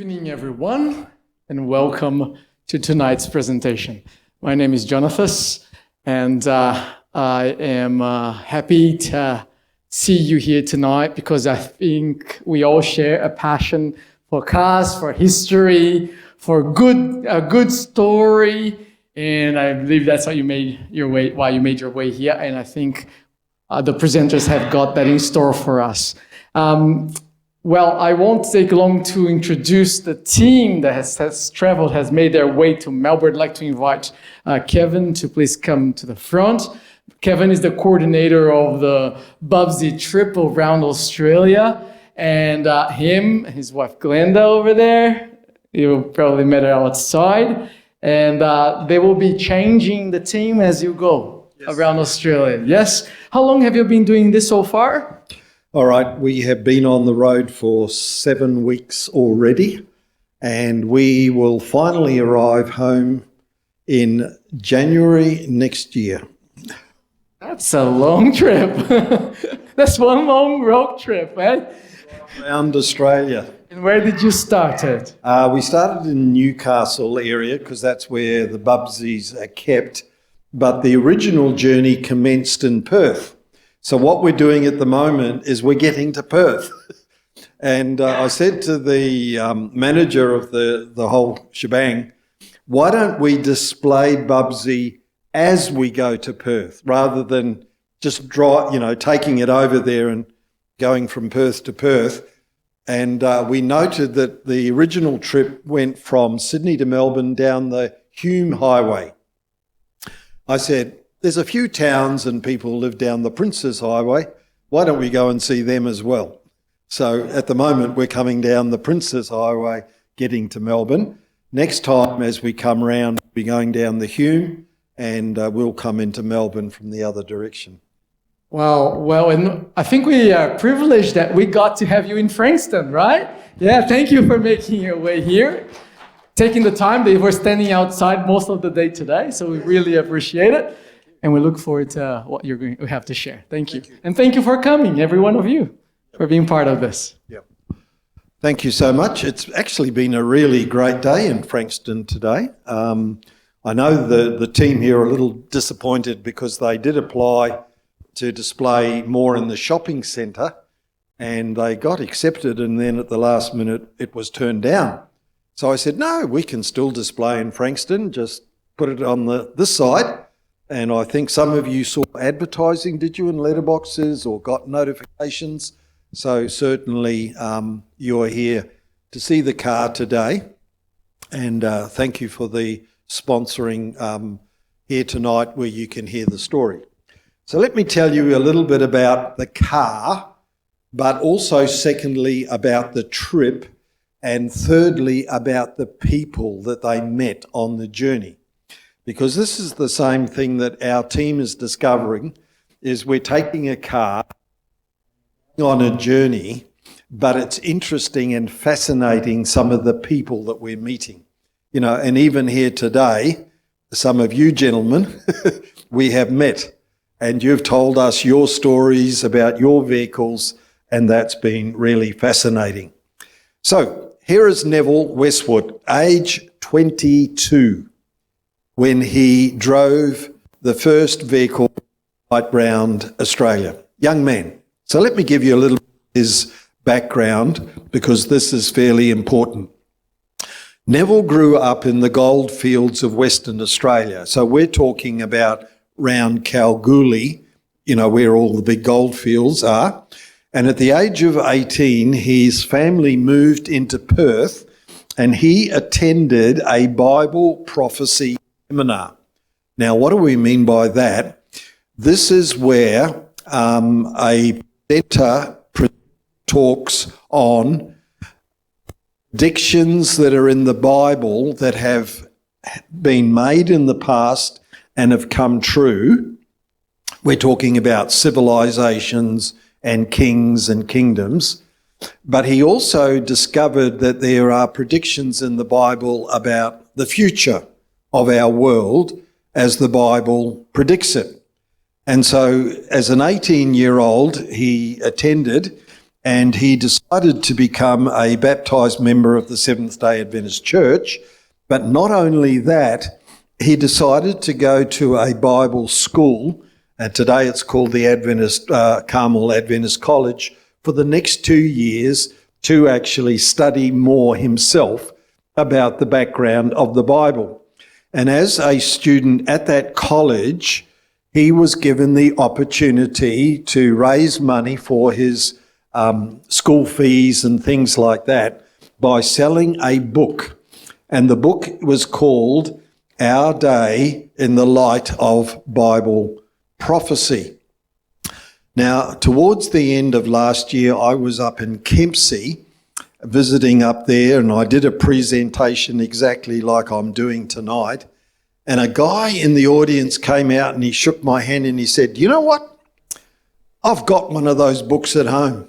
evening, everyone, and welcome to tonight's presentation. My name is Jonathan, and I am happy to see you here tonight because I think we all share a passion for cars, for history, for a good story, and I believe that's why you made your way here. And I think the presenters have got that in store for us. Well, I won't take long to introduce the team that has made their way to Melbourne. I'd like to invite Kevin to please come to the front. Kevin is the coordinator of the Bubsie trip around Australia, and his wife Glenda over there, you probably met her outside, and they will be changing the team as you go around Australia. Yes? How long have you been doing this so far? All right, we have been on the road for 7 weeks already, and we will finally arrive home in January next year. That's a long trip. That's one long road trip, eh? Around Australia. And where did you start it? We started in Newcastle area because that's where the Bubsies are kept, but the original journey commenced in Perth. So what we're doing at the moment is we're getting to Perth. And I said to the manager of the whole shebang, why don't we display Bubsie as we go to Perth rather than just taking it over there and going from Perth to Perth. And we noted that the original trip went from Sydney to Melbourne down the Hume Highway. I said, there's a few towns and people live down the Princes Highway. Why don't we go and see them as well? So at the moment, we're coming down the Princes Highway, getting to Melbourne. Next time, as we come round, we'll be going down the Hume, and we'll come into Melbourne from the other direction. Well, and I think we are privileged that we got to have you in Frankston, right? Yeah, thank you for making your way here. Taking the time, they were standing outside most of the day today, so we really appreciate it. And we look forward to what you're going to have to share. Thank you. And thank you for coming, every one of you, for being part of this. Yep. Thank you so much. It's actually been a really great day in Frankston today. I know the team here are a little disappointed because they did apply to display more in the shopping centre and they got accepted, and then at the last minute it was turned down. So I said, no, we can still display in Frankston, just put it on this side. And I think some of you saw advertising, did you, in letterboxes or got notifications? So certainly you're here to see the car today. And thank you for the sponsoring here tonight where you can hear the story. So let me tell you a little bit about the car, but also secondly about the trip, and thirdly about the people that they met on the journey. Because this is the same thing that our team is discovering, is we're taking a car on a journey, but it's interesting and fascinating some of the people that we're meeting. And even here today, some of you gentlemen we have met, and you've told us your stories about your vehicles, and that's been really fascinating. So here is Neville Westwood, age 22. When he drove the first vehicle right round Australia. Young man. So let me give you a little bit of his background because this is fairly important. Neville grew up in the gold fields of Western Australia. So we're talking about round Kalgoorlie, where all the big gold fields are. And at the age of 18, his family moved into Perth and he attended a Bible prophecy seminar. Now, what do we mean by that? This is where a presenter talks on predictions that are in the Bible that have been made in the past and have come true. We're talking about civilizations and kings and kingdoms. But he also discovered that there are predictions in the Bible about the future of our world as the Bible predicts it. And so as an 18-year-old, he attended and he decided decided to become a baptised member of the Seventh-day Adventist Church, but not only that, he decided to go to a Bible school, and today it's called the Carmel Adventist College, for the next 2 years to actually study more himself about the background of the Bible. And as a student at that college, he was given the opportunity to raise money for his school fees and things like that by selling a book. And the book was called Our Day in the Light of Bible Prophecy. Now, towards the end of last year, I was up in Kempsey, visiting up there, and I did a presentation exactly like I'm doing tonight. And a guy in the audience came out and he shook my hand and he said, "You know what? I've got one of those books at home."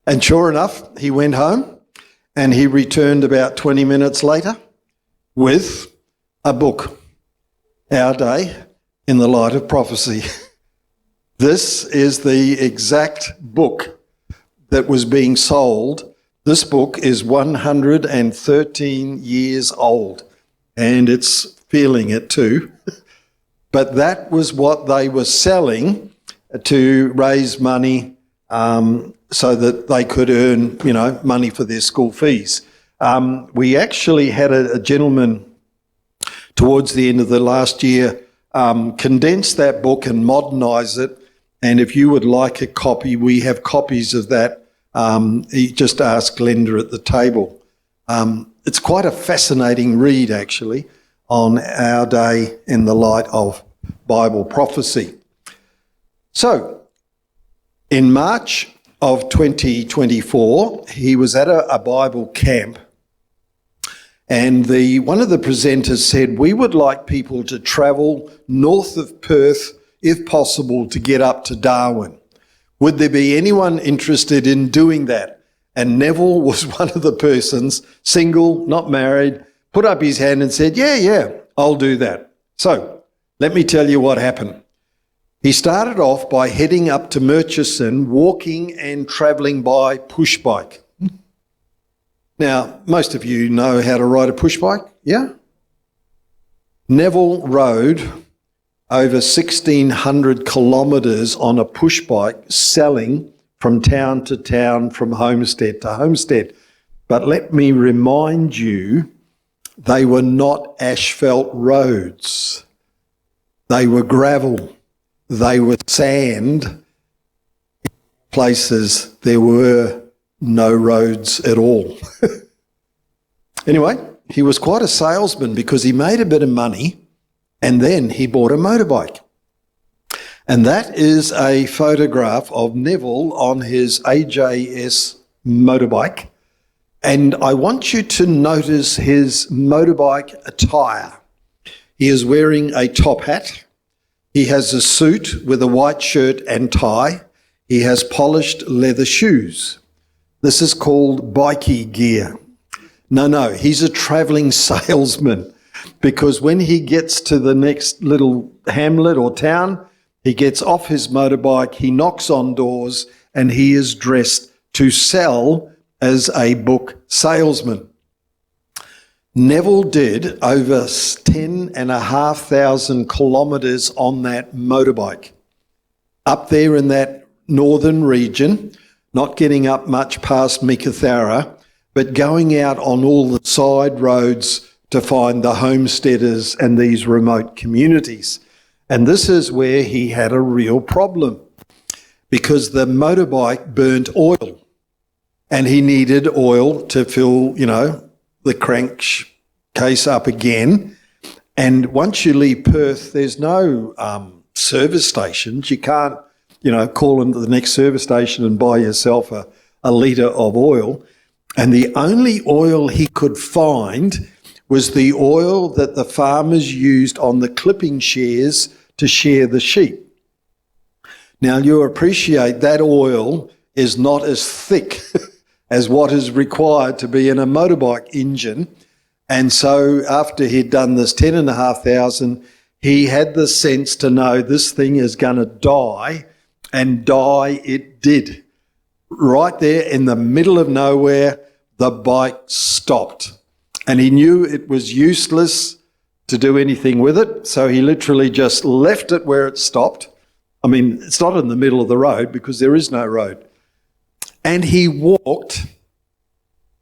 And sure enough, he went home and he returned about 20 minutes later with a book, Our Day in the Light of Prophecy. This is the exact book that was being sold. This book is 113 years old, and it's feeling it too. But that was what they were selling to raise money so that they could earn, money for their school fees. We actually had a gentleman towards the end of the last year condense that book and modernise it. And if you would like a copy, we have copies of that. You just ask Glenda at the table. It's quite a fascinating read, actually, on Our Day in the Light of Bible Prophecy. So, in March of 2024, he was at a Bible camp, and one of the presenters said, "We would like people to travel north of Perth, if possible, to get up to Darwin. Would there be anyone interested in doing that?" And Neville was one of the persons, single, not married, put up his hand and said, yeah, I'll do that. So let me tell you what happened. He started off by heading up to Murchison, walking and travelling by push bike. Now, most of you know how to ride a push bike, yeah? Neville rode over 1,600 kilometres on a push bike, selling from town to town, from homestead to homestead. But let me remind you, they were not asphalt roads. They were gravel. They were sand. Places there were no roads at all. Anyway, he was quite a salesman because he made a bit of money and then he bought a motorbike. And that is a photograph of Neville on his AJS motorbike. And I want you to notice his motorbike attire. He is wearing a top hat. He has a suit with a white shirt and tie. He has polished leather shoes. This is called bikie gear. No, he's a travelling salesman, because when he gets to the next little hamlet or town, he gets off his motorbike, he knocks on doors, and he is dressed to sell as a book salesman. Neville did over 10,500 kilometres on that motorbike, up there in that northern region, not getting up much past Meekatharra, but going out on all the side roads to find the homesteaders and these remote communities. And this is where he had a real problem, because the motorbike burnt oil and he needed oil to fill, the crankcase up again. And once you leave Perth, there's no service stations. You can't, call into the next service station and buy yourself a litre of oil. And the only oil he could find was the oil that the farmers used on the clipping shares to shear the sheep. Now, you appreciate that oil is not as thick as what is required to be in a motorbike engine. And so after he'd done this 10,500, he had the sense to know this thing is going to die, and die it did. right there in the middle of nowhere, the bike stopped. And he knew it was useless to do anything with it, so he literally just left it where it stopped. I mean, it's not in the middle of the road because there is no road. And he walked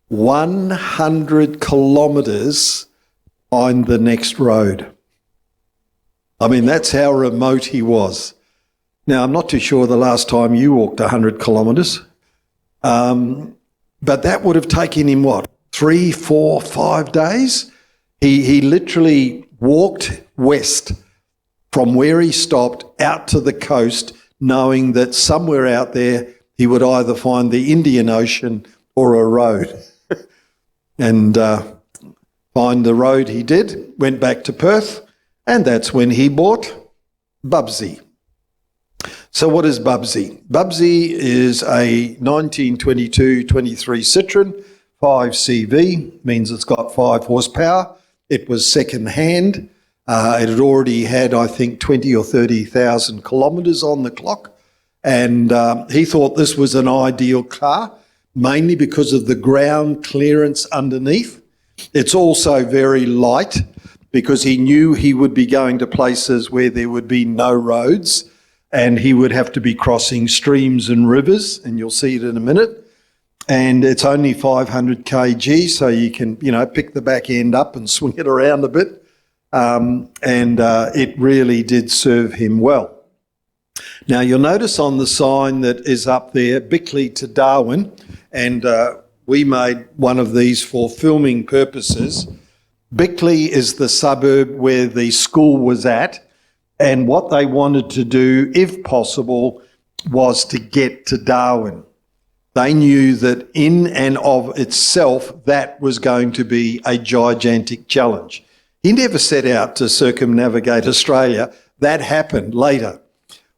100 kilometres on the next road. I mean, that's how remote he was. Now, I'm not too sure the last time you walked 100 kilometres, but that would have taken him, what, 3, 4, 5 days? He literally walked west from where he stopped out to the coast, knowing that somewhere out there he would either find the Indian Ocean or a road. And find the road he did, went back to Perth, and that's when he bought Bubsie. So what is Bubsie? Bubsie is a 1922-23 Citroën, 5CV, means it's got 5 horsepower. It was second-hand. It had already had, I think, 20 or 30,000 kilometres on the clock. And he thought this was an ideal car, mainly because of the ground clearance underneath. It's also very light because he knew he would be going to places where there would be no roads and he would have to be crossing streams and rivers, and you'll see it in a minute. And it's only 500 kg, so you can, pick the back end up and swing it around a bit. It really did serve him well. Now, you'll notice on the sign that is up there, Bickley to Darwin, and we made one of these for filming purposes. Bickley is the suburb where the school was at, and what they wanted to do, if possible, was to get to Darwin. They knew that in and of itself, that was going to be a gigantic challenge. He never set out to circumnavigate Australia. That happened later.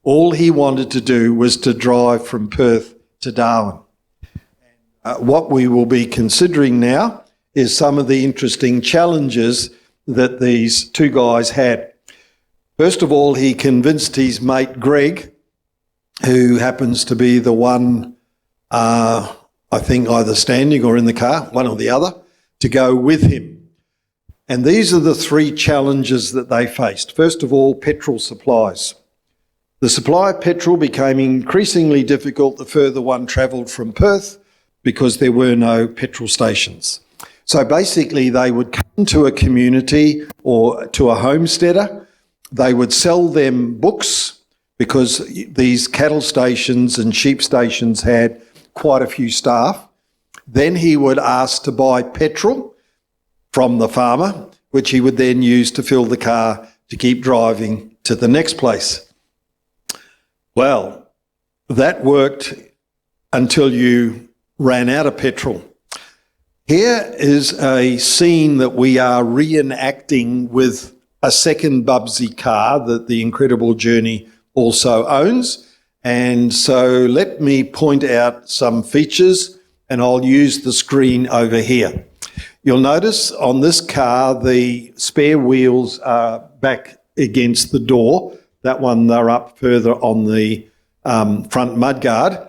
All he wanted to do was to drive from Perth to Darwin. What we will be considering now is some of the interesting challenges that these two guys had. First of all, he convinced his mate Greg, who happens to be the one, I think either standing or in the car, one or the other, to go with him. And these are the 3 challenges that they faced. First of all, petrol supplies. The supply of petrol became increasingly difficult the further one travelled from Perth because there were no petrol stations. So basically they would come to a community or to a homesteader. They would sell them books because these cattle stations and sheep stations had quite a few staff. Then he would ask to buy petrol from the farmer, which he would then use to fill the car to keep driving to the next place. Well, that worked until you ran out of petrol. Here is a scene that we are reenacting with a second Bubsie car that the Incredible Journey also owns. And so let me point out some features, and I'll use the screen over here. You'll notice on this car the spare wheels are back against the door. That one, they're up further on the front mudguard.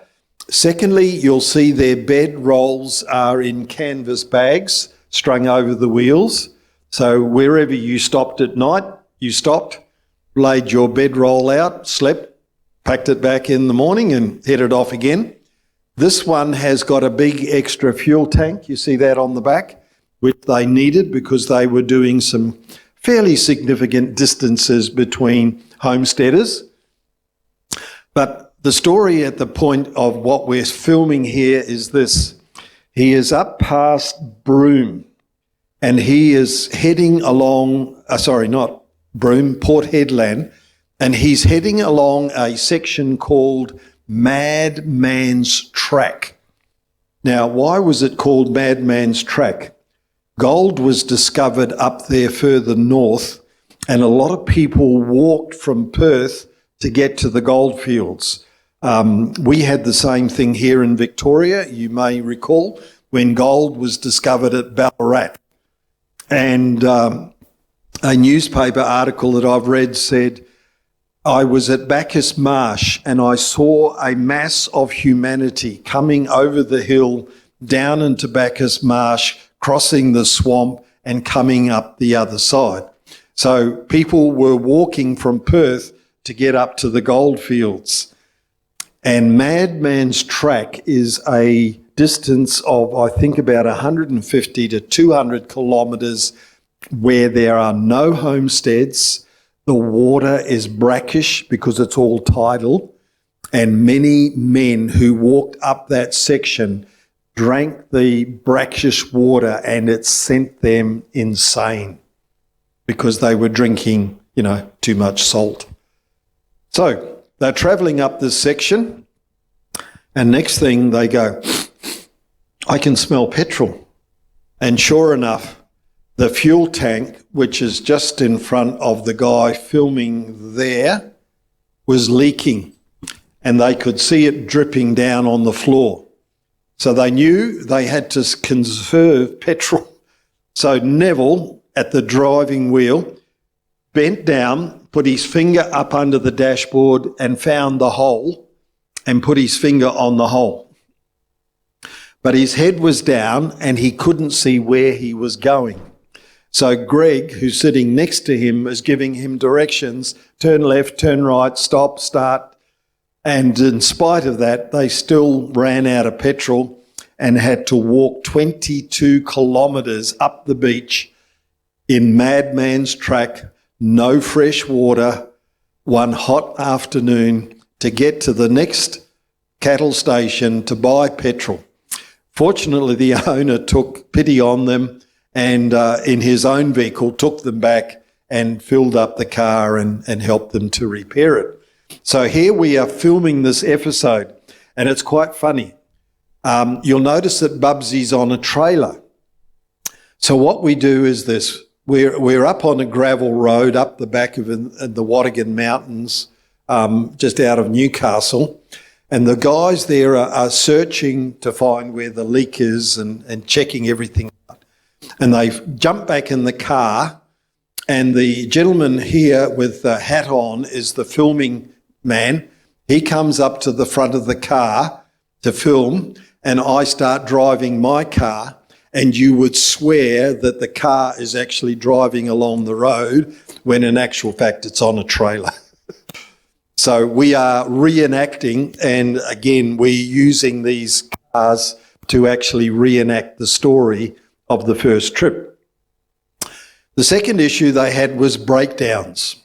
Secondly, you'll see their bed rolls are in canvas bags strung over the wheels. So wherever you stopped at night, you stopped, laid your bedroll out, slept, packed it back in the morning and headed off again. This one has got a big extra fuel tank. You see that on the back, which they needed because they were doing some fairly significant distances between homesteaders. But the story at the point of what we're filming here is this. He is up past Broome and he is heading along, not Broome, Port Hedland, and he's heading along a section called Madman's Track. Now, why was it called Madman's Track? Gold was discovered up there further north, and a lot of people walked from Perth to get to the goldfields. We had the same thing here in Victoria, you may recall, when gold was discovered at Ballarat. And a newspaper article that I've read said I was at Bacchus Marsh and I saw a mass of humanity coming over the hill down into Bacchus Marsh, crossing the swamp and coming up the other side. So people were walking from Perth to get up to the goldfields. And Madman's Track is a distance of, I think, about 150 to 200 kilometres where there are no homesteads. The water is brackish because it's all tidal. And many men who walked up that section drank the brackish water and it sent them insane because they were drinking, too much salt. So they're travelling up this section and next thing they go, I can smell petrol. And sure enough, the fuel tank, which is just in front of the guy filming there, was leaking and they could see it dripping down on the floor. So they knew they had to conserve petrol. So Neville, at the driving wheel, bent down, put his finger up under the dashboard and found the hole and put his finger on the hole. But his head was down and he couldn't see where he was going. So Greg, who's sitting next to him, is giving him directions, turn left, turn right, stop, start. And in spite of that, they still ran out of petrol and had to walk 22 kilometres up the beach in Madman's Track, no fresh water, one hot afternoon to get to the next cattle station to buy petrol. Fortunately, the owner took pity on them and in his own vehicle took them back and filled up the car and helped them to repair it. So here we are filming this episode and it's quite funny. You'll notice that Bubsie's on a trailer. So what we do is this. We're up on a gravel road up the back of the Wattigan Mountains, just out of Newcastle. And the guys there are searching to find where the leak is and checking everything out. And they jump back in the car and the gentleman here with the hat on is the filming man. He comes up to the front of the car to film and I start driving my car. And you would swear that the car is actually driving along the road when in actual fact it's on a trailer. So we are reenacting and again we're using these cars to actually reenact the story of the first trip. The second issue they had was breakdowns.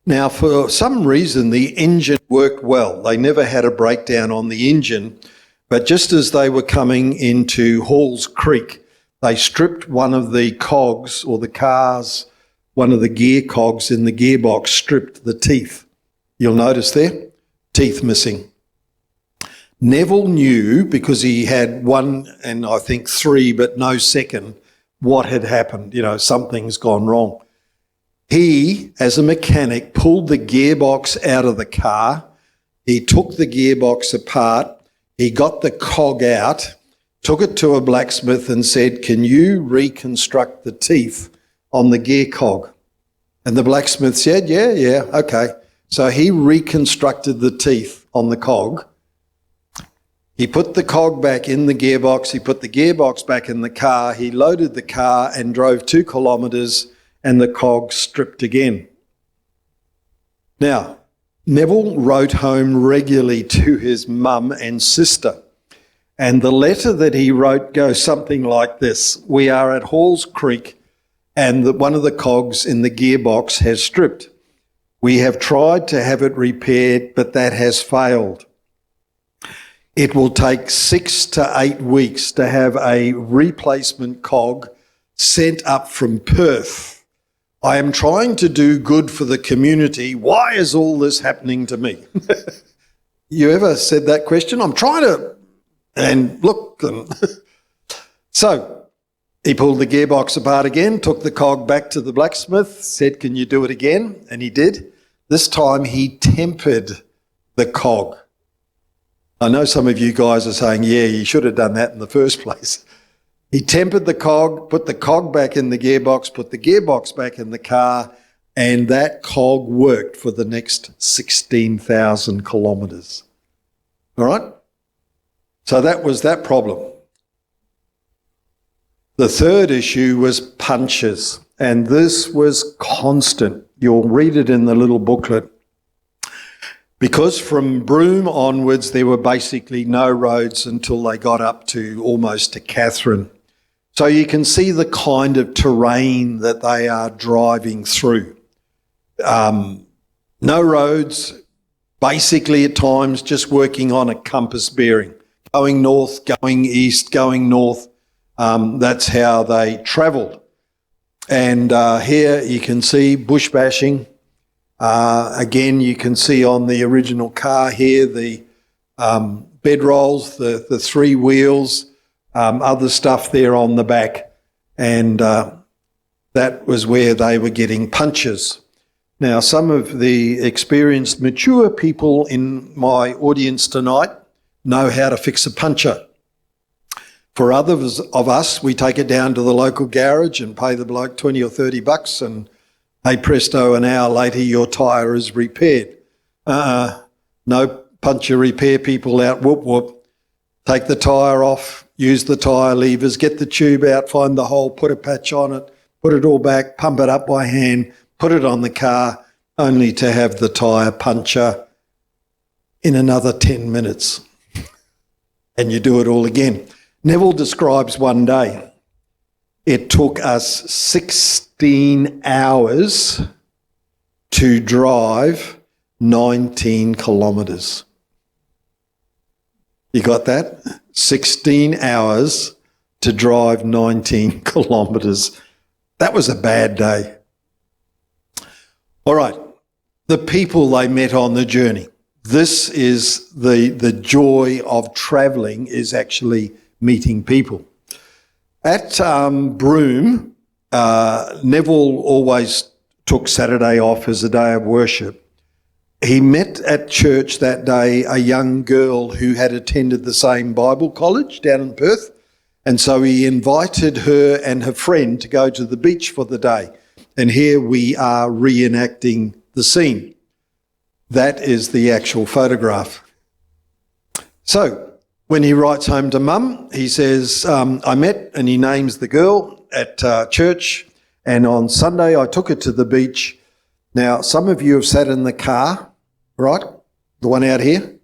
Now for some reason the engine worked well. They never had a breakdown on the engine. But just as they were coming into Halls Creek, they stripped one of the cogs or the cars, one of the gear cogs in the gearbox, stripped the teeth. You'll notice there, teeth missing. Neville knew, because he had one and I think three, but no second, what had happened. Something's gone wrong. He, as a mechanic, pulled the gearbox out of the car. He took the gearbox apart. He got the cog out, took it to a blacksmith and said, can you reconstruct the teeth on the gear cog? And the blacksmith said, yeah, okay. So he reconstructed the teeth on the cog. He put the cog back in the gearbox. He put the gearbox back in the car. He loaded the car and drove 2 kilometres and the cog stripped again. Now, Neville wrote home regularly to his mum and sister. And the letter that he wrote goes something like this. We are at Halls Creek and one of the cogs in the gearbox has stripped. We have tried to have it repaired, but that has failed. It will take 6 to 8 weeks to have a replacement cog sent up from Perth. I am trying to do good for the community. Why is all this happening to me? You ever said that question? I'm trying to, and look. So he pulled the gearbox apart again, took the cog back to the blacksmith, said, can you do it again? And he did. This time he tempered the cog. I know some of you guys are saying, yeah, you should have done that in the first place. He tempered the cog, put the cog back in the gearbox, put the gearbox back in the car, and that cog worked for the next 16,000 kilometres. All right? So that was that problem. The third issue was punches, and this was constant. You'll read it in the little booklet. Because from Broome onwards, there were basically no roads until they got up to almost to Catherine. So you can see the kind of terrain that they are driving through. No roads, basically at times just working on a compass bearing, going north, going east, going north. That's how they travelled. And here you can see bush bashing. Again, you can see on the original car here the bedrolls, the three wheels, other stuff there on the back. And that was where they were getting punches. Now, some of the experienced, mature people in my audience tonight know how to fix a puncher. For others of us, we take it down to the local garage and pay the bloke 20 or 30 bucks and, hey presto, an hour later your tyre is repaired. No puncher repair people out, whoop whoop. Take the tyre off, use the tyre levers, get the tube out, find the hole, put a patch on it, put it all back, pump it up by hand, put it on the car, only to have the tyre puncture in another 10 minutes. And you do it all again. Neville describes one day, it took us 16 hours to drive 19 kilometres. You got that? 16 hours to drive 19 kilometres. That was a bad day. All right, the people they met on the journey. This is the joy of travelling, is actually meeting people. At Broome, Neville always took Saturday off as a day of worship. He met at church that day a young girl who had attended the same Bible college down in Perth, and so he invited her and her friend to go to the beach for the day. And here we are reenacting the scene. That is the actual photograph. So, when he writes home to Mum, he says, I met, and he names the girl at church, and on Sunday I took her to the beach. Now, some of you have sat in the car, right? The one out here.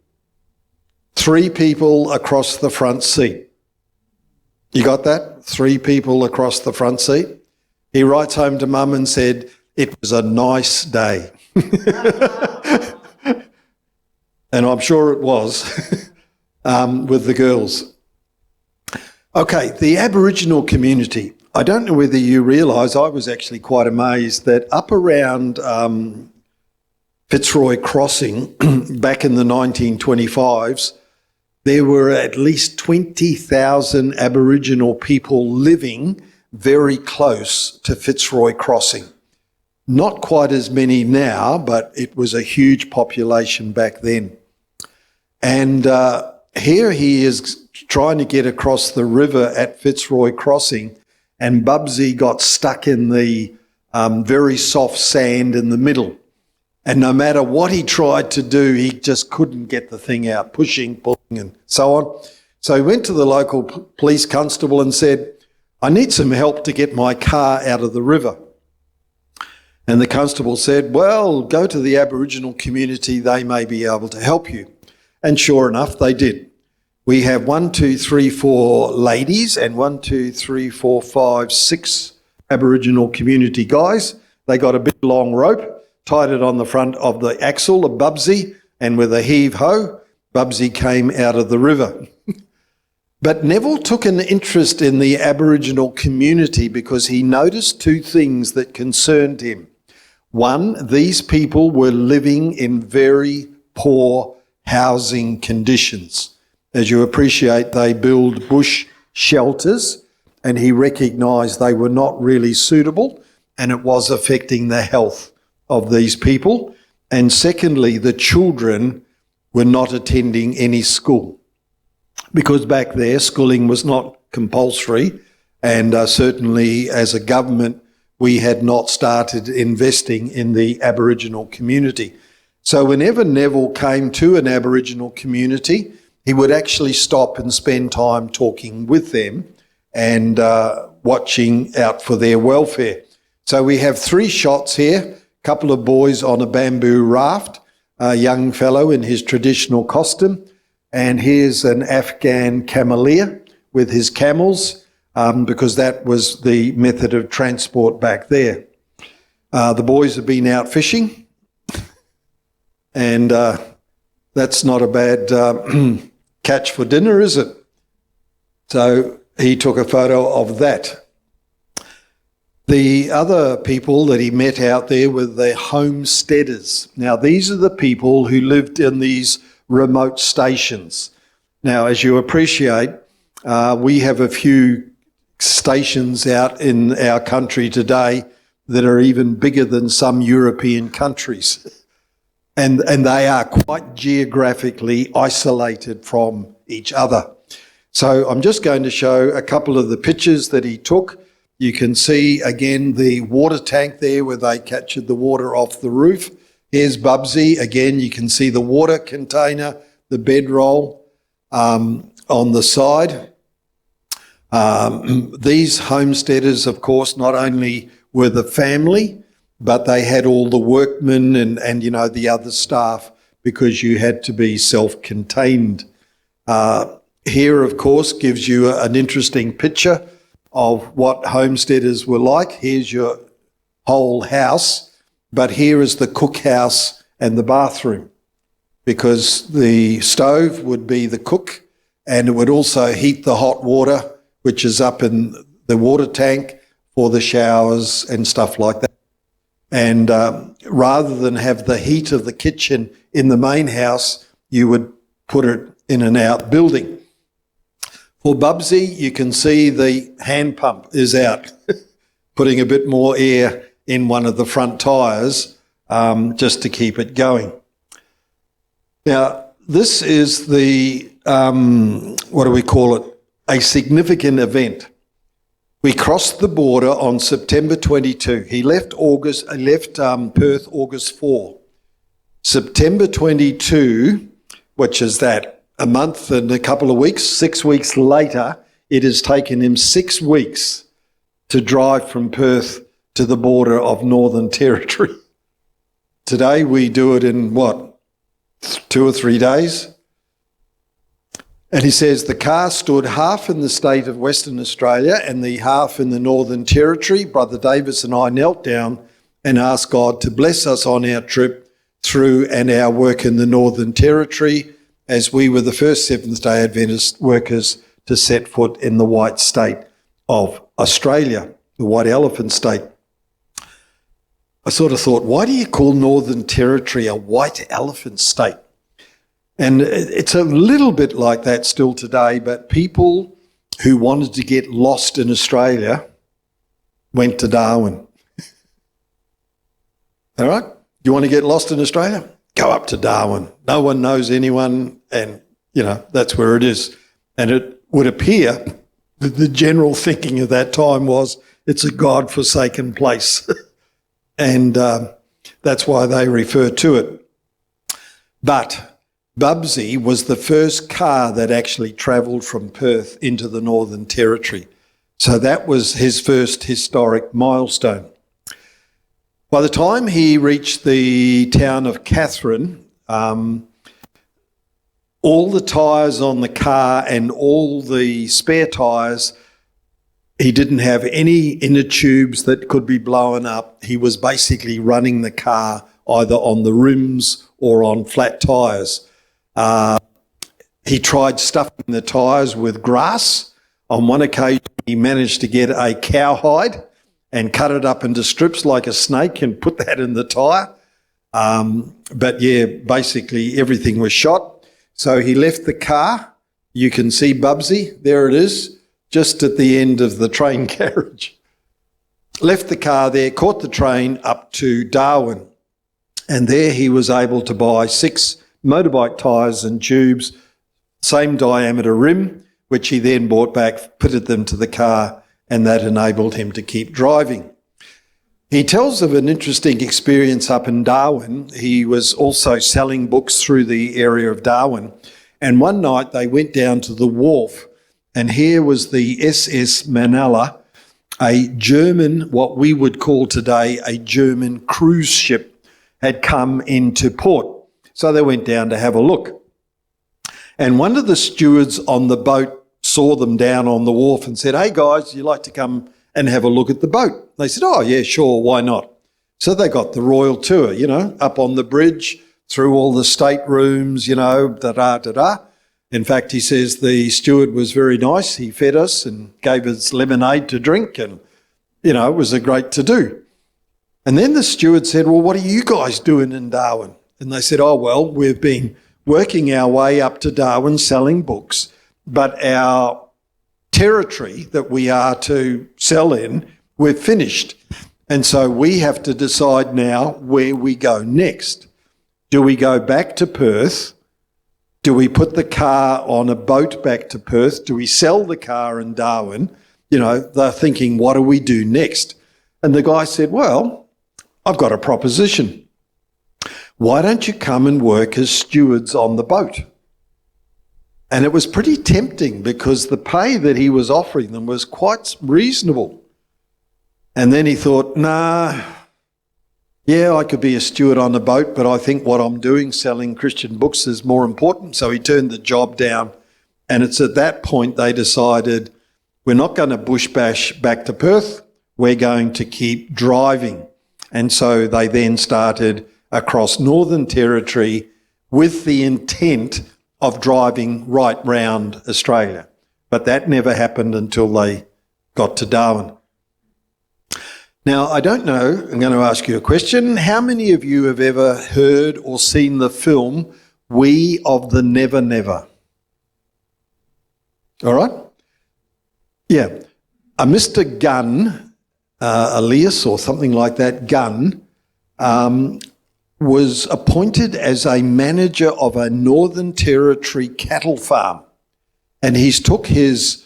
3 people across the front seat. You got that? 3 people across the front seat. He writes home to Mum and said, it was a nice day. And I'm sure it was. With the girls. Okay, the Aboriginal community. I don't know whether you realise, I was actually quite amazed that up around Fitzroy Crossing back in the 1925s, there were at least 20,000 Aboriginal people living very close to Fitzroy Crossing. Not quite as many now, but it was a huge population back then. And here he is trying to get across the river at Fitzroy Crossing, and Bubsie got stuck in the very soft sand in the middle. And no matter what he tried to do, he just couldn't get the thing out, pushing, pulling, and so on. So he went to the local police constable and said, I need some help to get my car out of the river. And the constable said, well, go to the Aboriginal community, they may be able to help you. And sure enough, they did. We have 1, 2, 3, 4 ladies and 1, 2, 3, 4, 5, 6 Aboriginal community guys. They got a big long rope, tied it on the front of the axle of Bubsie, and with a heave-ho, Bubsie came out of the river. But Neville took an interest in the Aboriginal community because he noticed 2 things that concerned him. One, these people were living in very poor housing conditions. As you appreciate, they build bush shelters, and he recognised they were not really suitable, and it was affecting the health of these people. And secondly, the children were not attending any school, because back there schooling was not compulsory, and certainly as a government we had not started investing in the Aboriginal community. So whenever Neville came to an Aboriginal community, he would actually stop and spend time talking with them and watching out for their welfare. So we have 3 shots here, a couple of boys on a bamboo raft, a young fellow in his traditional costume, and here's an Afghan cameleer with his camels, because that was the method of transport back there. The boys have been out fishing, and that's not a bad catch for dinner, is it? So he took a photo of that. The other people that he met out there were the homesteaders. Now, these are the people who lived in these remote stations. Now, as you appreciate, we have a few stations out in our country today that are even bigger than some European countries. And they are quite geographically isolated from each other. So I'm just going to show a couple of the pictures that he took. You can see again the water tank there where they captured the water off the roof. Here's Bubsie. Again, you can see the water container, the bedroll on the side. These homesteaders, of course, not only were the family, but they had all the workmen and you know, the other staff, because you had to be self-contained. Here, of course, gives you an interesting picture of what homesteaders were like. Here's your whole house, but here is the cookhouse and the bathroom, because the stove would be the cook and it would also heat the hot water, which is up in the water tank for the showers and stuff like that. And rather than have the heat of the kitchen in the main house, you would put it in an outbuilding. For Bubsie, you can see the hand pump is out, putting a bit more air in one of the front tyres just to keep it going. Now, this is the, what do we call it, a significant event. We crossed the border on September 22. He left Perth August 4. September 22, which is that, a month and a couple of weeks, 6 weeks later, it has taken him 6 weeks to drive from Perth to the border of Northern Territory. Today we do it in, 2 or 3 days? And he says the car stood half in the state of Western Australia and the half in the Northern Territory. Brother Davis and I knelt down and asked God to bless us on our trip through and our work in the Northern Territory, as we were the first Seventh-day Adventist workers to set foot in the white state of Australia, the white elephant state. I sort of thought, why do you call Northern Territory a white elephant state? And it's a little bit like that still today, but people who wanted to get lost in Australia went to Darwin. All right? You want to get lost in Australia? Go up to Darwin. No one knows anyone, and, you know, that's where it is. And it would appear that the general thinking of that time was it's a God-forsaken place. And that's why they refer to it. But Bubsie was the first car that actually travelled from Perth into the Northern Territory. So that was his first historic milestone. By the time he reached the town of Catherine, all the tyres on the car and all the spare tyres, he didn't have any inner tubes that could be blown up. He was basically running the car either on the rims or on flat tyres. He tried stuffing the tyres with grass. On one occasion, he managed to get a cowhide and cut it up into strips like a snake and put that in the tyre. But yeah, basically everything was shot. So he left the car. You can see Bubsie, there it is, just at the end of the train carriage. Left the car there, caught the train up to Darwin, and there he was able to buy 6 motorbike tyres and tubes, same diameter rim, which he then brought back, fitted them to the car, and that enabled him to keep driving. He tells of an interesting experience up in Darwin. He was also selling books through the area of Darwin. And one night they went down to the wharf, and here was the SS Manila, a German, what we would call today a German cruise ship, had come into port. So they went down to have a look. And one of the stewards on the boat saw them down on the wharf and said, "Hey guys, you like to come and have a look at the boat?" They said, "Oh yeah, sure, why not?" So they got the royal tour, up on the bridge, through all the staterooms, da-da. In fact, he says the steward was very nice. He fed us and gave us lemonade to drink, and, it was a great to-do. And then the steward said, "Well, what are you guys doing in Darwin?" And they said, "Oh, well, we've been working our way up to Darwin selling books, but our territory that we are to sell in, we've finished. And so we have to decide now where we go next. Do we go back to Perth? Do we put the car on a boat back to Perth? Do we sell the car in Darwin?" They're thinking, what do we do next? And the guy said, "Well, I've got a proposition. Why don't you come and work as stewards on the boat?" And it was pretty tempting because the pay that he was offering them was quite reasonable. And then he thought, "Nah, yeah, I could be a steward on the boat, but I think what I'm doing, selling Christian books, is more important." So he turned the job down. And it's at that point they decided, we're not going to bush bash back to Perth, we're going to keep driving. And so they then started across Northern Territory with the intent of driving right round Australia. But that never happened until they got to Darwin. Now, I don't know, I'm going to ask you a question. How many of you have ever heard or seen the film We of the Never Never? All right? Yeah. A Mr. Gunn, Elias or something like that, Gunn, was appointed as a manager of a Northern Territory cattle farm. And he's took his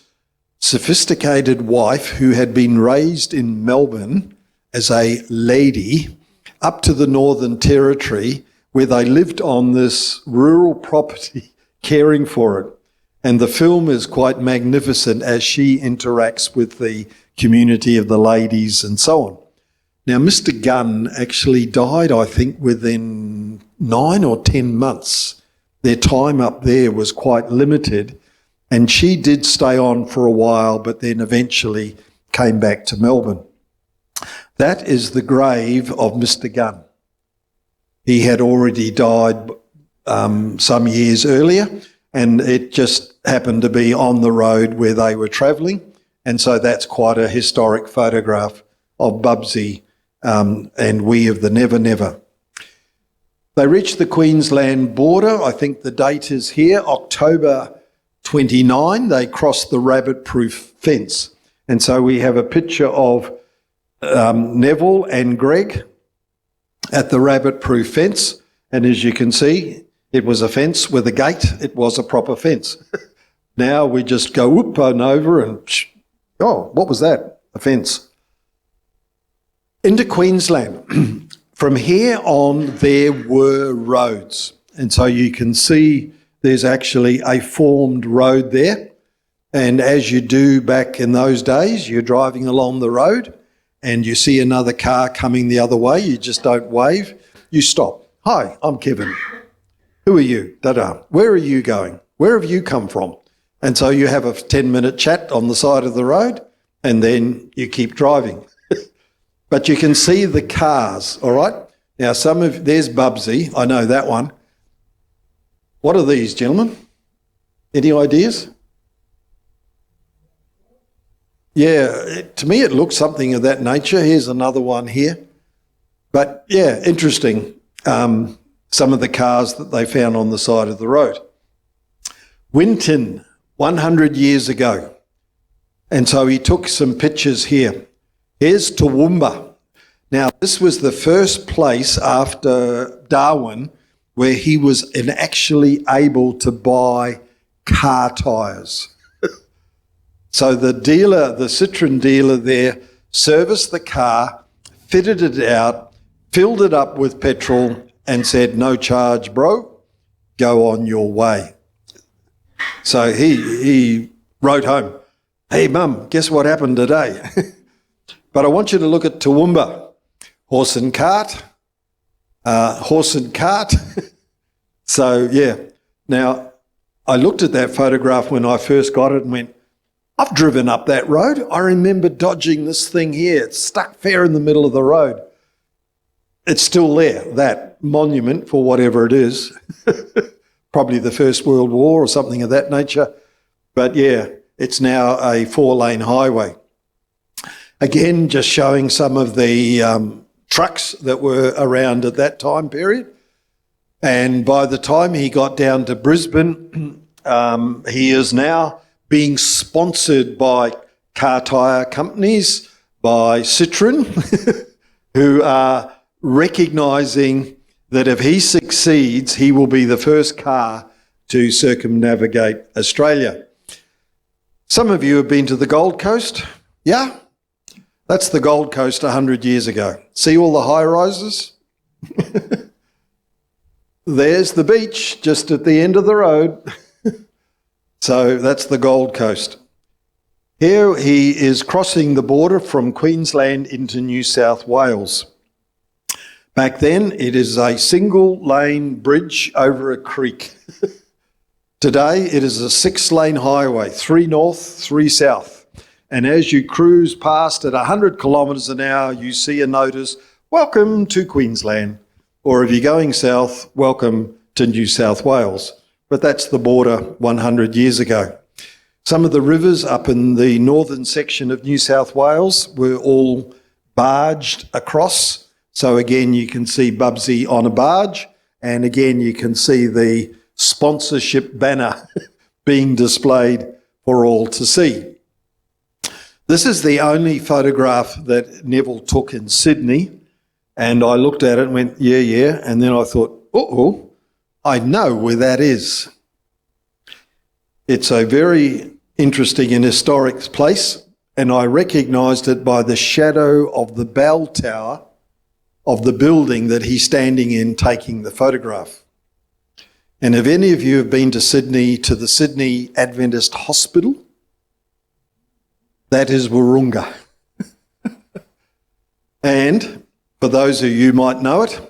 sophisticated wife, who had been raised in Melbourne as a lady, up to the Northern Territory, where they lived on this rural property, caring for it. And the film is quite magnificent as she interacts with the community of the ladies and so on. Now, Mr. Gunn actually died, I think, within 9 or 10 months. Their time up there was quite limited, and she did stay on for a while, but then eventually came back to Melbourne. That is the grave of Mr. Gunn. He had already died some years earlier, and it just happened to be on the road where they were travelling, and so that's quite a historic photograph of Bubsie and We of the Never Never. They reached the Queensland border. I think the date is here, October 29. They crossed the rabbit-proof fence. And so we have a picture of Neville and Greg at the rabbit-proof fence. And as you can see, it was a fence with a gate. It was a proper fence. Now we just go whoop on over and, oh, what was that? A fence. Into Queensland. From here on, there were roads. And so you can see there's actually a formed road there. And as you do back in those days, you're driving along the road and you see another car coming the other way. You just don't wave. You stop. "Hi, I'm Kevin. Who are you? Da-da. Where are you going? Where have you come from?" And so you have a 10-minute chat on the side of the road and then you keep driving. But you can see the cars, all right? Now, there's Bubsie. I know that one. What are these, gentlemen? Any ideas? Yeah, to me it looks something of that nature. Here's another one here. But yeah, interesting, some of the cars that they found on the side of the road. Winton, 100 years ago. And so he took some pictures here. Here's Toowoomba. Now, this was the first place after Darwin where he was actually able to buy car tyres. So the Citroën dealer there serviced the car, fitted it out, filled it up with petrol and said, "No charge, bro, go on your way." So he wrote home, "Hey, Mum, guess what happened today?" But I want you to look at Toowoomba. Horse and cart. So, yeah. Now, I looked at that photograph when I first got it and went, I've driven up that road. I remember dodging this thing here. It's stuck fair in the middle of the road. It's still there, that monument for whatever it is. Probably the First World War or something of that nature. But yeah, it's now a 4-lane highway. Again, just showing some of the trucks that were around at that time period. And by the time he got down to Brisbane, he is now being sponsored by car tyre companies, by Citroën, who are recognising that if he succeeds, he will be the first car to circumnavigate Australia. Some of you have been to the Gold Coast, yeah? That's the Gold Coast 100 years ago. See all the high-rises? There's the beach just at the end of the road. So that's the Gold Coast. Here he is crossing the border from Queensland into New South Wales. Back then, it is a single-lane bridge over a creek. Today, it is a 6-lane highway, 3 north, 3 south. And as you cruise past at 100 kilometres an hour, you see a notice, "Welcome to Queensland." Or if you're going south, "Welcome to New South Wales." But that's the border 100 years ago. Some of the rivers up in the northern section of New South Wales were all barged across. So again, you can see Bubsie on a barge. And again, you can see the sponsorship banner being displayed for all to see. This is the only photograph that Neville took in Sydney. And I looked at it and went, yeah. And then I thought, I know where that is. It's a very interesting and historic place. And I recognised it by the shadow of the bell tower of the building that he's standing in taking the photograph. And if any of you have been to Sydney, to the Sydney Adventist Hospital, that is Wahroonga. And for those of you who might know it,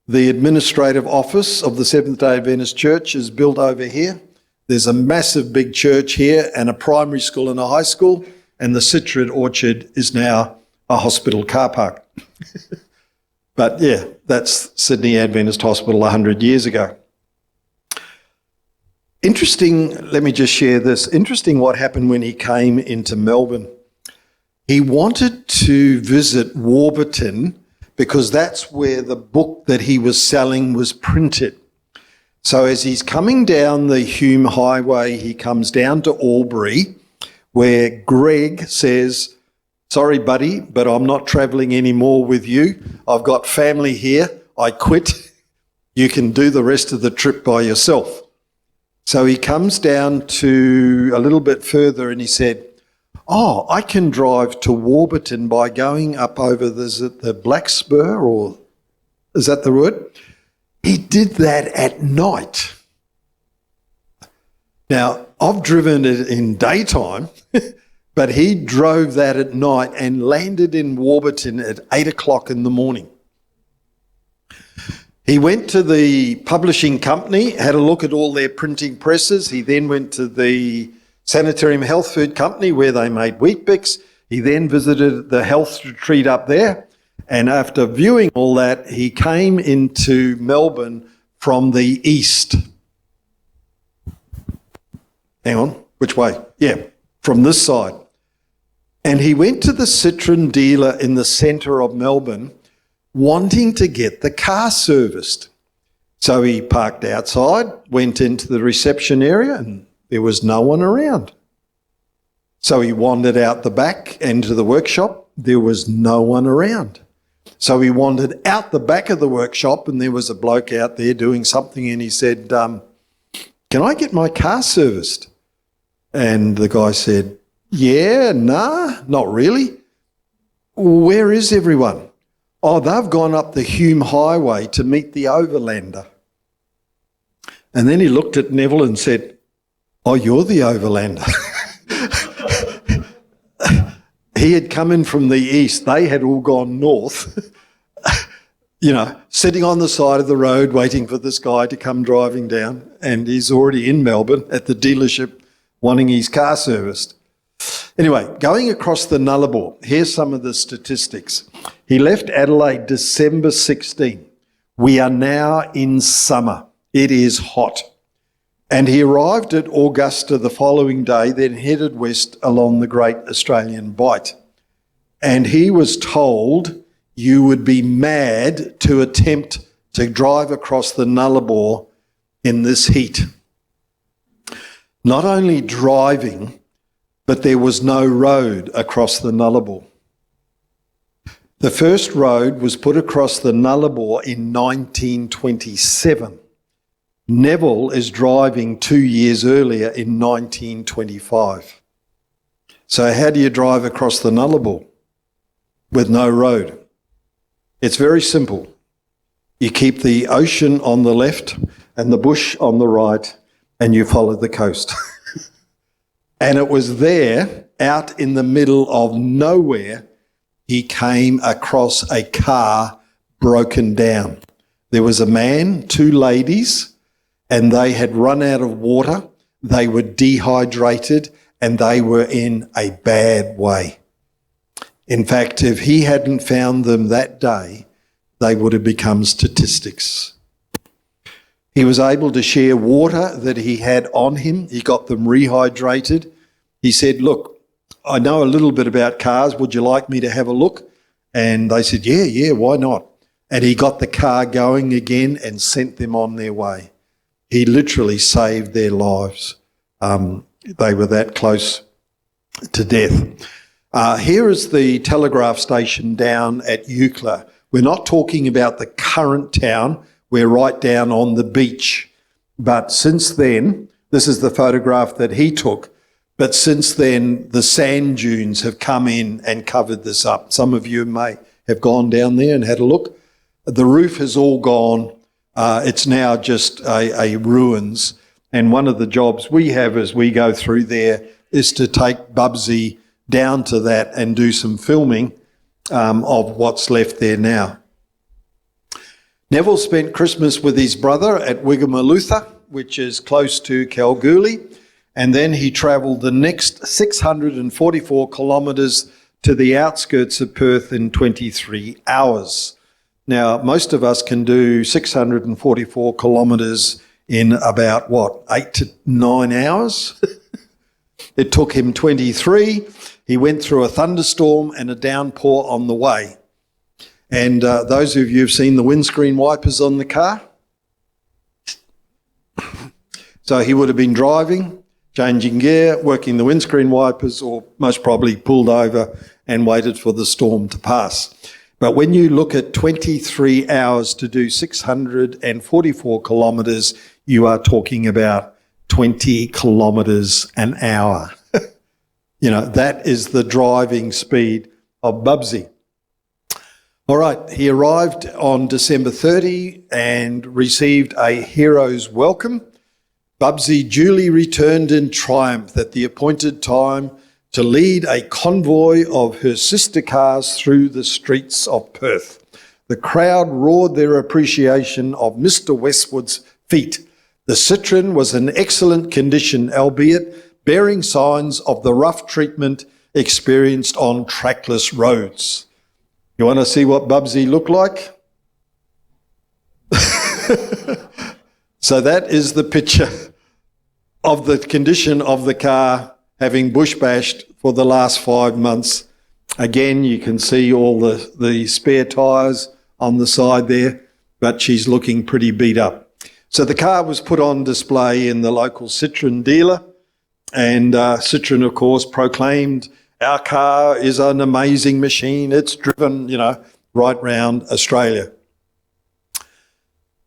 the administrative office of the Seventh-day Adventist Church is built over here. There's a massive big church here and a primary school and a high school, and the Citroën orchard is now a hospital car park. But yeah, that's Sydney Adventist Hospital 100 years ago. Interesting, let me just share this. Interesting what happened when he came into Melbourne. He wanted to visit Warburton because that's where the book that he was selling was printed. So as he's coming down the Hume Highway, he comes down to Albury, where Greg says, "Sorry, buddy, but I'm not travelling anymore with you. I've got family here. I quit. You can do the rest of the trip by yourself." So he comes down to a little bit further and he said, I can drive to Warburton by going up over the Black Spur, or is that the word? He did that at night. Now, I've driven it in daytime, but he drove that at night and landed in Warburton at 8 o'clock in the morning. He went to the publishing company, had a look at all their printing presses. He then went to the Sanitarium Health Food Company where they made Weet-Bix. He then visited the health retreat up there. And after viewing all that, he came into Melbourne from the east. Hang on, which way? Yeah, from this side. And he went to the Citroën dealer in the centre of Melbourne wanting to get the car serviced. So he parked outside, went into the reception area, and there was no one around. So he wandered out the back into the workshop. There was no one around. So he wandered out the back of the workshop and there was a bloke out there doing something, and he said, "Can I get my car serviced?" And the guy said, "Yeah, nah, not really. Where is everyone?" "Oh, they've gone up the Hume Highway to meet the Overlander." And then he looked at Neville and said, "Oh, you're the Overlander." He had come in from the east. They had all gone north, sitting on the side of the road waiting for this guy to come driving down. And he's already in Melbourne at the dealership wanting his car serviced. Anyway, going across the Nullarbor, here's some of the statistics. He left Adelaide December 16. We are now in summer. It is hot. And he arrived at Augusta the following day, then headed west along the Great Australian Bight. And he was told you would be mad to attempt to drive across the Nullarbor in this heat. Not only driving, but there was no road across the Nullarbor. The first road was put across the Nullarbor in 1927. Neville is driving 2 years earlier in 1925. So how do you drive across the Nullarbor with no road? It's very simple. You keep the ocean on the left and the bush on the right, and you follow the coast. And it was there, out in the middle of nowhere, he came across a car broken down. There was a man, 2 ladies, and they had run out of water, they were dehydrated, and they were in a bad way. In fact, if he hadn't found them that day, they would have become statistics. He was able to share water that he had on him. He got them rehydrated. He said, "Look, I know a little bit about cars. Would you like me to have a look?" And they said, yeah, why not? And he got the car going again and sent them on their way. He literally saved their lives. They were that close to death. Here is the telegraph station down at Eucla. We're not talking about the current town. We're right down on the beach. But since then, this is the photograph that he took, but since then the sand dunes have come in and covered this up. Some of you may have gone down there and had a look. The roof has all gone. It's now just a ruins. And one of the jobs we have as we go through there is to take Bubsie down to that and do some filming of what's left there now. Neville spent Christmas with his brother at Wiggamalutha, which is close to Kalgoorlie, and then he travelled the next 644 kilometres to the outskirts of Perth in 23 hours. Now, most of us can do 644 kilometres in about, 8 to 9 hours? It took him 23. He went through a thunderstorm and a downpour on the way. And those of you who've seen the windscreen wipers on the car, so he would have been driving, changing gear, working the windscreen wipers, or most probably pulled over and waited for the storm to pass. But when you look at 23 hours to do 644 kilometres, you are talking about 20 kilometres an hour. That is the driving speed of Bubsie. All right, he arrived on December 30 and received a hero's welcome. Bubsie duly returned in triumph at the appointed time to lead a convoy of her sister cars through the streets of Perth. The crowd roared their appreciation of Mr. Westwood's feat. The Citroën was in excellent condition, albeit bearing signs of the rough treatment experienced on trackless roads. You want to see what Bubsie looked like? So that is the picture of the condition of the car having bush bashed for the last 5 months. Again, you can see all the spare tyres on the side there, but she's looking pretty beat up. So the car was put on display in the local Citroën dealer, and Citroën, of course, proclaimed, "Our car is an amazing machine. It's driven, right round Australia."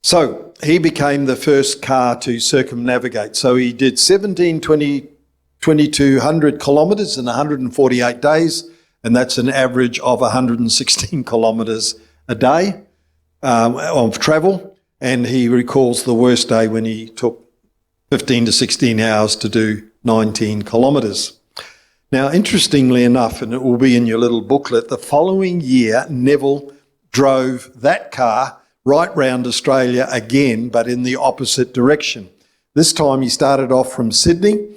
So he became the first car to circumnavigate. So he did 2,200 kilometres in 148 days, and that's an average of 116 kilometres a day of travel, and he recalls the worst day when he took 15 to 16 hours to do 19 kilometres. Now, interestingly enough, and it will be in your little booklet, the following year, Neville drove that car right round Australia again, but in the opposite direction. This time he started off from Sydney,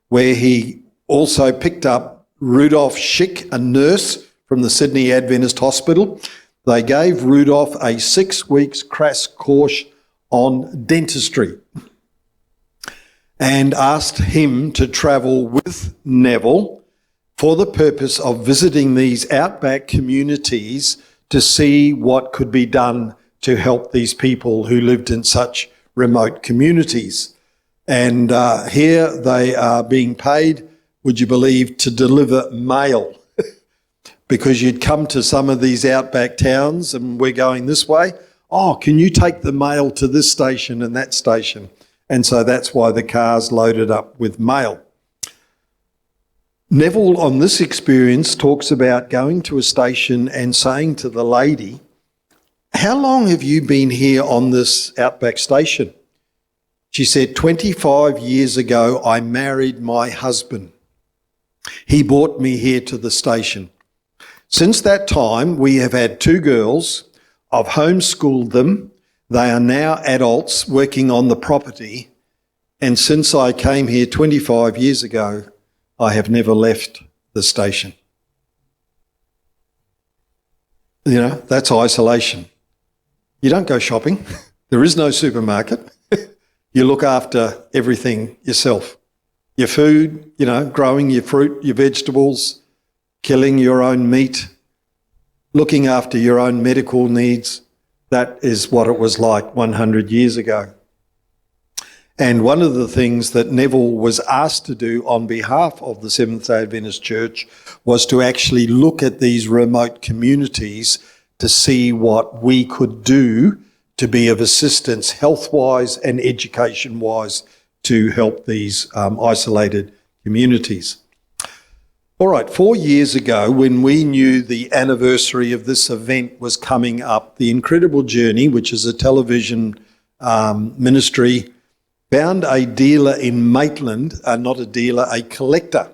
where he also picked up Rudolph Schick, a nurse from the Sydney Adventist Hospital. They gave Rudolph a 6 weeks crash course on dentistry and asked him to travel with Neville for the purpose of visiting these outback communities to see what could be done to help these people who lived in such remote communities. And here they are being paid, would you believe, to deliver mail. Because you'd come to some of these outback towns and we're going this way. Oh, can you take the mail to this station and that station? And so that's why the car's loaded up with mail. Neville, on this experience, talks about going to a station and saying to the lady, "How long have you been here on this outback station?" She said, 25 years ago, I married my husband. He brought me here to the station. Since that time, we have had 2 girls. I've homeschooled them. They are now adults working on the property. And since I came here 25 years ago, I have never left the station. You know, that's isolation. You don't go shopping. There is no supermarket. You look after everything yourself. Your food, you know, growing your fruit, your vegetables, killing your own meat, looking after your own medical needs. That is what it was like 100 years ago. And one of the things that Neville was asked to do on behalf of the Seventh-day Adventist Church was to actually look at these remote communities to see what we could do to be of assistance health-wise and education-wise to help these isolated communities. All right, 4 years ago, when we knew the anniversary of this event was coming up, The Incredible Journey, which is a television ministry, found a dealer in Maitland, not a dealer, a collector.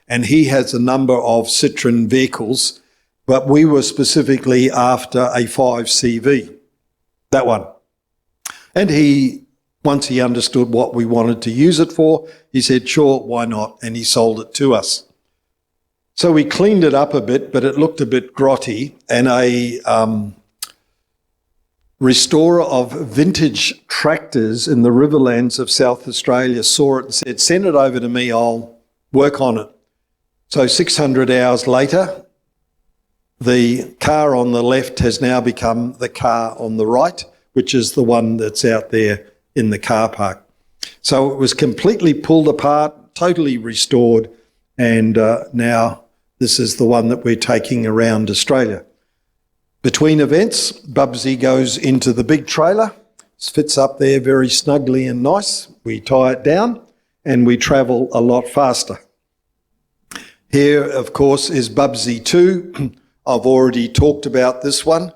And he has a number of Citroën vehicles, but we were specifically after a 5CV, that one. And once he understood what we wanted to use it for, he said, sure, why not? And he sold it to us. So we cleaned it up a bit, but it looked a bit grotty, and a restorer of vintage tractors in the Riverlands of South Australia saw it and said, send it over to me, I'll work on it. So 600 hours later, the car on the left has now become the car on the right, which is the one that's out there in the car park. So it was completely pulled apart, totally restored, and now this is the one that we're taking around Australia. Between events, Bubsie goes into the big trailer, fits up there very snugly and nice. We tie it down and we travel a lot faster. Here, of course, is Bubsie 2. I've already talked about this one.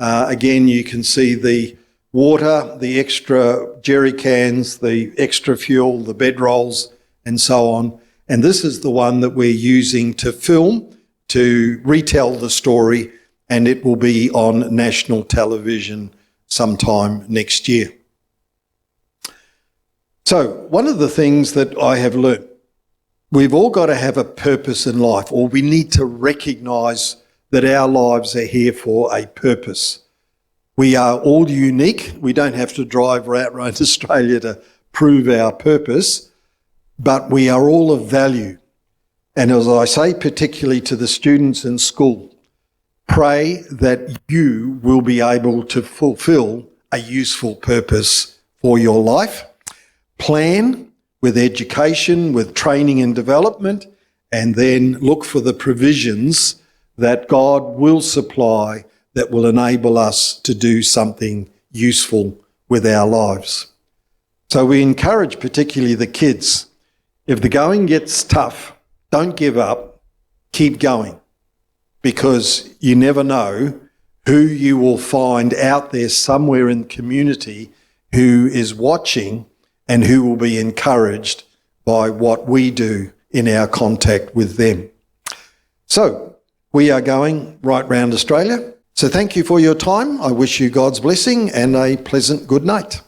Again, you can see the water, the extra jerry cans, the extra fuel, the bedrolls, and so on. And this is the one that we're using to film, to retell the story, and it will be on national television sometime next year. So one of the things that I have learnt, we've all got to have a purpose in life, or we need to recognise that our lives are here for a purpose. We are all unique. We don't have to drive around Australia to prove our purpose, but we are all of value. And as I say, particularly to the students in school, pray that you will be able to fulfil a useful purpose for your life. Plan with education, with training and development, and then look for the provisions that God will supply that will enable us to do something useful with our lives. So we encourage particularly the kids, if the going gets tough, don't give up, keep going, because you never know who you will find out there somewhere in the community who is watching and who will be encouraged by what we do in our contact with them. So we are going right round Australia. So thank you for your time. I wish you God's blessing and a pleasant good night.